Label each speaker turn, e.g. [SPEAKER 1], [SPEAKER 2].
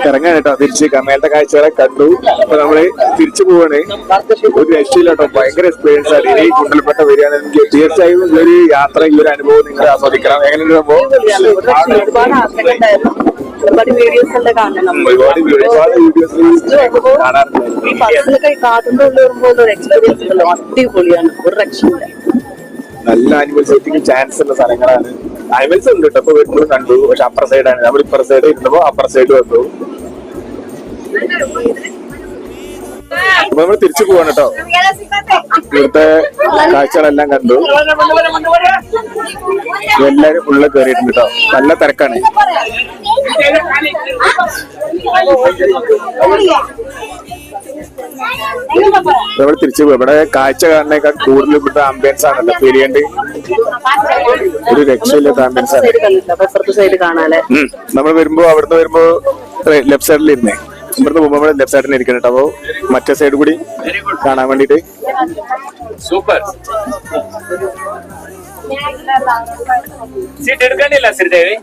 [SPEAKER 1] ഇറങ്ങാൻ കേട്ടോ. തിരിച്ച് മേലത്തെ കാഴ്ചകളെ കണ്ടു. അപ്പൊ നമ്മള് തിരിച്ചു പോവാണ്. ഒരു രക്ഷയില്ല കേട്ടോ. ഭയങ്കര എക്സ്പീരിയൻസ് ആണ്. ഇനി കുണ്ടൽപ്പെട്ട വരികയാണെങ്കിൽ തീർച്ചയായും ഈ ഒരു യാത്ര, ഈ ഒരു അനുഭവം നിങ്ങൾ ആസ്വദിക്കണം. എങ്ങനെയുണ്ട് സംഭവം?
[SPEAKER 2] ഒരുപാട് വീഡിയോസ് ഉണ്ട് കാണണം.
[SPEAKER 1] ഒരുപാട് വീഡിയോസ്
[SPEAKER 2] ബസ്സിലൊക്കെ കാട്ടിന്റെ ഉള്ളിൽ വരുമ്പോൾ ഒരു എക്സ്പീരിയൻസ് ഉണ്ടല്ലോ, അടിപൊളിയാണ്. ഒരു രക്ഷയില്ല.
[SPEAKER 1] നല്ല ആനിമൽ സൈറ്റിംഗ് ചാൻസ് ഉള്ള സ്ഥലങ്ങളാണ്. ആനിമൽസ് ഉണ്ട് കേട്ടോ. ഇപ്പൊ വരുമ്പോഴും കണ്ടു. പക്ഷെ അപ്പർ സൈഡാണ്. നമ്മൾ ഇപ്പർ സൈഡ് ഇരുന്നപ്പോ അപ്പർ സൈഡ് വന്നു. അപ്പൊ നമ്മൾ തിരിച്ചു പോവാണ് കേട്ടോ. ഇവിടുത്തെ കാഴ്ചകളെല്ലാം കണ്ടു. എല്ലാരും ഉള്ളിൽ കയറിയിട്ടുണ്ട് കേട്ടോ. നല്ല തിരക്കാണ്. നമ്മൾ തിരിച്ചു പോകും. ഇവിടെ കാഴ്ച കാണുന്നേക്കാൾ കൂടുതൽ ഇവിടുത്തെ ആംബിയൻസ് ആണല്ലോ ഫീലിയണ്ട്. ഒരു രക്ഷയില്ലാത്ത ആംബിയൻസ് ആണ്. നമ്മൾ വരുമ്പോ അവിടുന്ന് വരുമ്പോ ലെഫ്റ്റ് സൈഡിൽ ഇരുന്നേ. ഇവിടുന്ന് പോകുമ്പോ നമ്മൾ ലെഫ്റ്റ് സൈഡിൽ ഇരിക്കണം കേട്ടോ. അപ്പൊ മറ്റേ സൈഡ് കൂടി കാണാൻ വേണ്ടിട്ട്
[SPEAKER 3] സൂപ്പർ സീറ്റ് എടുക്കണ്ടില്ല ശ്രീദേവി.